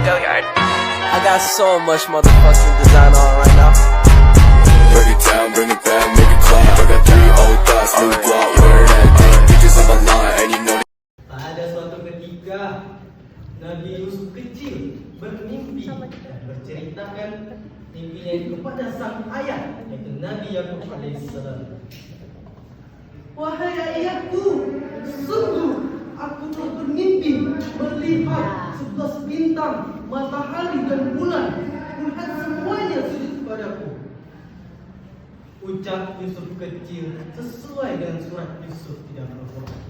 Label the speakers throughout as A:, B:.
A: I got so much motherfucking design on right now.
B: Break it down, bring it back, make it clap. I got 3 old thoughts, new block, where that thing. Bitches on my line, and you know.
C: Pada suatu ketika Nabi Yusuf kecil bermimpi dan berceritakan mimpinya itu kepada sang ayah, yaitu Nabi Yakub alaihissalam. Wahai ayahku, sungguh aku telah bermimpi melihat 11 bintang, matahari dan bulan. Kulihat semuanya sujud kepadaku. Ucap Yusuf kecil sesuai dengan surat Yusuf di dalam Al-Quran.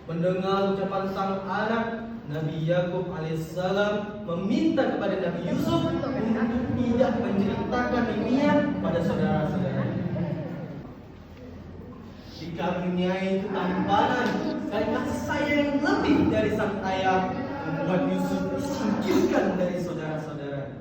C: Mendengar ucapan sang anak, Nabi Yakub alaihissalam meminta kepada Nabi Yusuf untuk tidak menceritakan mimpinya pada saudara-saudaranya. Dikaruniai ketampanan dan kasih sayang lebih dari sang ayah, membuat Yusuf disingkirkan dari saudara-saudaranya.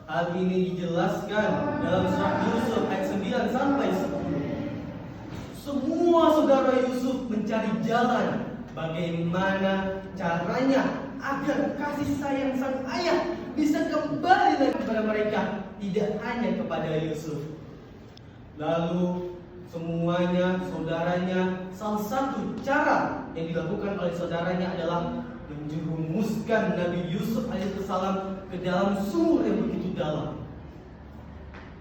C: Hal ini dijelaskan dalam surat Yusuf ayat 9 sampai 10. Semua saudara Yusuf mencari jalan bagaimana caranya agar kasih sayang sang ayah bisa kembali lagi kepada mereka, tidak hanya kepada Yusuf. Lalu semuanya, saudaranya, salah satu cara yang dilakukan oleh saudaranya adalah menjerumuskan Nabi Yusuf alaihissalam ke dalam sumur yang begitu dalam.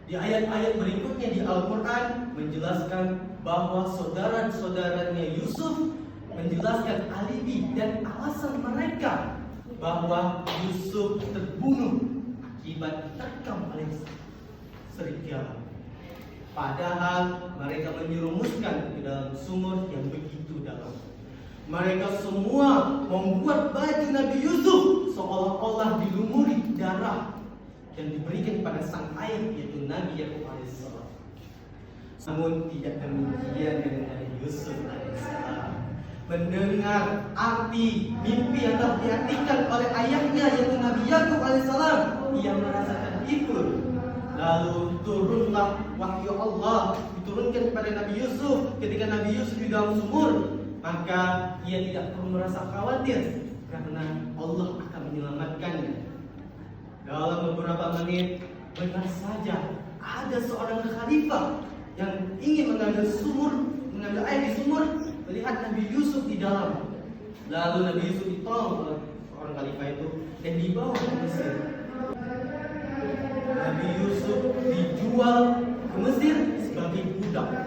C: Di ayat-ayat berikutnya di Al-Quran menjelaskan bahwa saudara-saudaranya Yusuf menjelaskan alibi dan alasan mereka bahwa Yusuf terbunuh akibat diterkam oleh serigala. Padahal mereka menyerumuskan ke dalam sumur yang begitu dalam. Mereka semua membuat baju Nabi Yusuf seolah-olah dilumuri darah dan diberikan kepada sang ayah, yaitu Nabi Yakub alaihissalam. Namun tidak demikian dengan Nabi Yusuf alaihissalam. Mendengar arti mimpi yang telah diartikan oleh ayahnya, yaitu Nabi Yakub alaihissalam, ia merasa terhibur. Lalu turunlah wahyu Allah, diturunkan kepada Nabi Yusuf ketika Nabi Yusuf di dalam sumur. Maka ia tidak perlu merasa khawatir karena Allah akan menyelamatkannya. Dalam beberapa menit, benar saja ada seorang khalifah yang ingin mengambil air di sumur, melihat Nabi Yusuf di dalam. Lalu Nabi Yusuf ditolong oleh seorang khalifah itu dan dibawa ke Mesir. Nabi Yusuf dijual ke Mesir sebagai budak.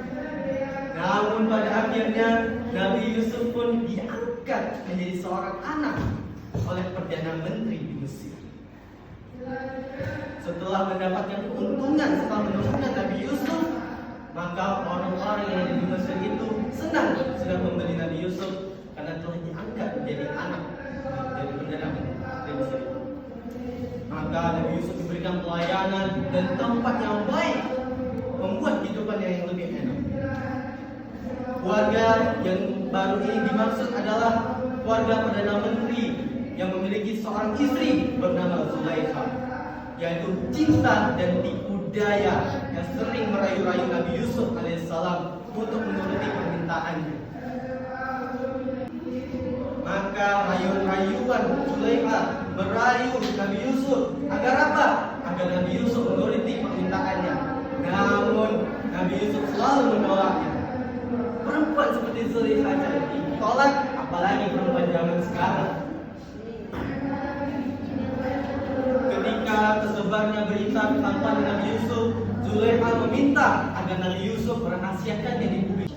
C: Namun pada akhirnya Nabi Yusuf pun diangkat menjadi seorang anak oleh Perdana Menteri di Mesir. Setelah mendapatkan keuntungan setelah menemukan Nabi Yusuf, maka orang-orang yang ada di Mesir itu senang sudah membeli Nabi Yusuf karena telah diangkat menjadi anak dari Perdana Menteri Mesir. Maka Nabi Yusuf diberikan pelayanan dan tempat yang baik, membuat kehidupannya yang lebih enak. Keluarga yang baru ini dimaksud adalah keluarga Perdana Menteri yang memiliki seorang istri bernama Zulaikha, yaitu cinta dan tipu daya yang sering merayu-rayu Nabi Yusuf alaihissalam untuk menuruti permintaannya. Maka rayuan Zulaikha merayu Nabi Yusuf agar apa? Agar Nabi Yusuf menuruti permintaannya. Namun Nabi Yusuf selalu menolaknya. Perempuan seperti Zulaikha ditolak, apalagi perempuan zaman sekarang. Ketika tersebarnya berita tentang Nabi Yusuf, Zulaikha meminta agar Nabi Yusuf merahasiakannya di publik.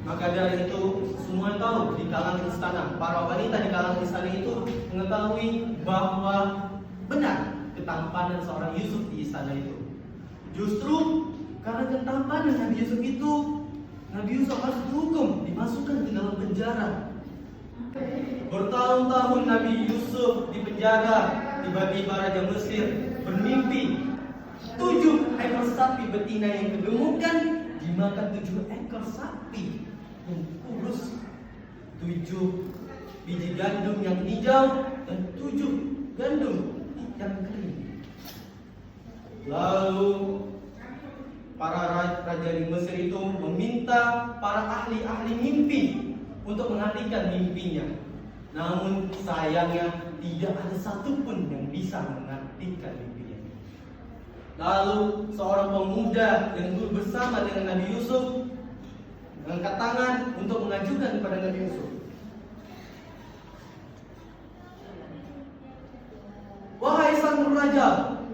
C: Maka dari itu semua tahu di kalangan istana, para wanita di kalangan istana itu mengetahui bahwa benar ketampanan seorang Yusuf di istana itu. Justru karena ketampanan Nabi Yusuf itu, Nabi Yusuf harus dihukum, dimasukkan ke dalam penjara. Bertahun-tahun Nabi Yusuf di penjara. Tiba-tiba Raja Mesir bermimpi 7 ekor sapi betina yang kegemukan dimakan 7 ekor sapi yang kurus, 7 biji gandum yang hijau dan 7 gandum yang kering. Lalu para raja di Mesir itu meminta para ahli-ahli mimpi untuk menghentikan mimpinya. Namun sayangnya tidak ada satupun yang bisa mengartikan mimpinya. Lalu seorang pemuda yang duduk bersama dengan Nabi Yusuf mengangkat tangan untuk mengajukan kepada Nabi Yusuf. Wahai sang raja,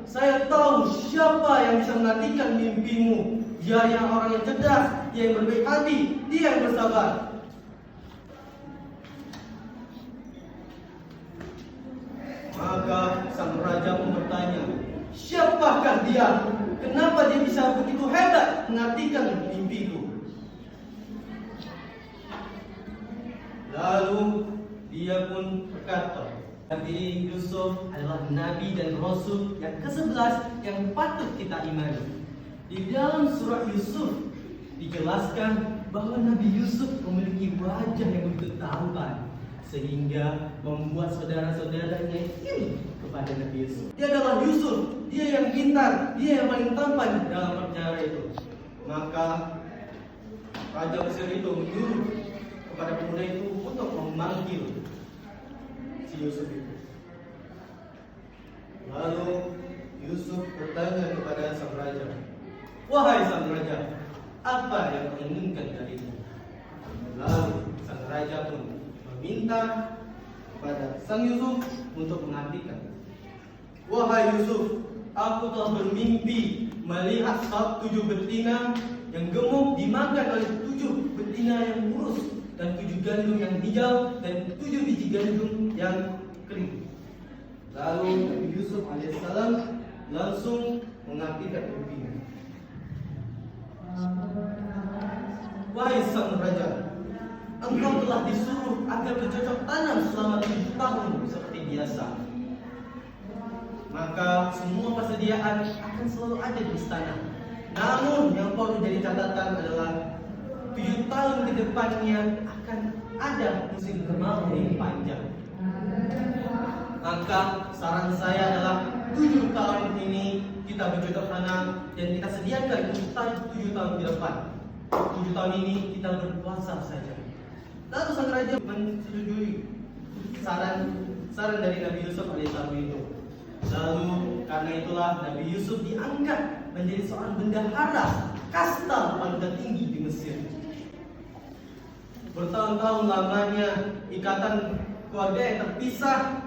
C: saya tahu siapa yang bisa mengartikan mimpimu. Dia yang orang yang cerdas, dia yang berbaik hati, dia yang bersabar. Maka sang raja pun bertanya, siapakah dia? Kenapa dia bisa begitu hebat mengartikan mimpiku? Lalu dia pun berkata, Nabi Yusuf adalah Nabi dan Rasul yang ke-11 yang patut kita imani. Di dalam surah Yusuf dijelaskan bahwa Nabi Yusuf memiliki wajah yang begitu tampan, sehingga membuat saudara-saudaranya iri kepada Nabi Yusuf. Dia adalah Yusuf, dia yang pintar, dia yang paling tampan dalam perjalanan itu. Maka Raja Mesir itu menyuruh kepada pemuda itu untuk memanggil si Yusuf itu. Lalu Yusuf bertanya kepada sang raja, wahai sang raja, apa yang kau inginkan dariku? Lalu sang raja pun meminta kepada sang Yusuf untuk mengartikan, wahai Yusuf, aku telah bermimpi melihat 7 betina yang gemuk dimakan oleh 7 betina yang kurus, dan 7 gandum yang hijau, dan 7 biji gandum yang kering. Lalu Nabi Yusuf alaihissalam langsung mengartikan mimpinya. Wahai sang raja, engkau telah disuruh agar bercocok tanam selama 7 tahun seperti biasa. Maka semua persediaan akan selalu ada di istana. Namun yang perlu jadi catatan adalah 7 tahun ke depannya akan ada musim kemarau yang panjang. Maka saran saya adalah 7 tahun ini kita bercocok tanam dan kita sediakan untuk 7 tahun ke depan. 7 tahun ini kita berpuasa saja. Lalu sang raja menyetujui saran dari Nabi Yusuf alaihissalam itu. Lalu karena itulah Nabi Yusuf diangkat menjadi seorang bendahara kasta paling tertinggi di Mesir. Bertahun-tahun lamanya ikatan keluarga yang terpisah.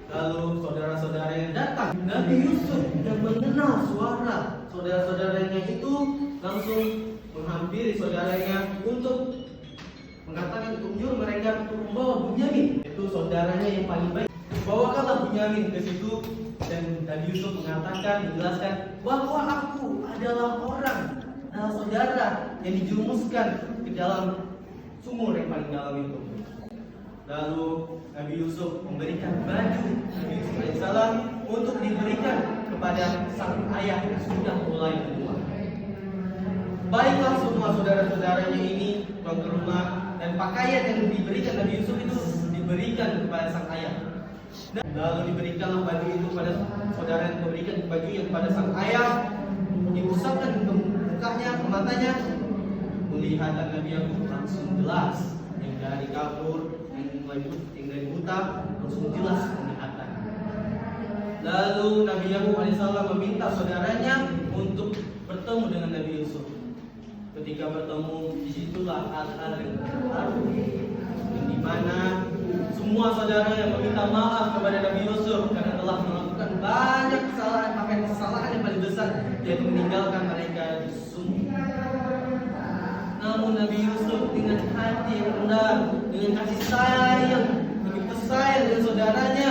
C: Lalu saudara-saudara yang datang, Nabi Yusuf yang mengenal suara saudara-saudaranya itu langsung menghampiri saudaranya untuk mengatakan, untuk menyuruh mereka untuk membawa Bunyamin, itu saudaranya yang paling baik. Bawakanlah Bunyamin ke situ, dan Nabi Yusuf mengatakan, menjelaskan bahwa aku adalah saudara yang dijurumuskan ke dalam sumur yang paling dalam itu. Lalu Nabi Yusuf memberikan baju Nabi Yusuf alaihissalam untuk diberikan kepada sang ayah yang sudah mulai tua. Baiklah semua saudara-saudaranya ini pulang ke rumah, dan pakaian yang diberikan Nabi Yusuf itu diberikan kepada sang ayah. Lalu diberikanlah baju itu kepada saudara yang memberikan baju yang kepada sang ayah, diusapkan ke mukanya, ke matanya. Penglihatan Nabi Yakub langsung jelas, yang dari kabur, yang dari buta langsung jelas penglihatan. Lalu Nabi Yakub alaihissalam meminta saudaranya untuk bertemu dengan Nabi Yusuf. Ketika bertemu, disitulah hal-hal yang terharu, yang dimana semua saudara yang meminta maaf kepada Nabi Yusuf karena telah melakukan banyak kesalahan, bahkan kesalahan yang paling besar, yaitu meninggalkan mereka di sumur. Namun Nabi Yusuf dengan hati yang rendah, dengan kasih sayang, begitu sayang dengan saudaranya,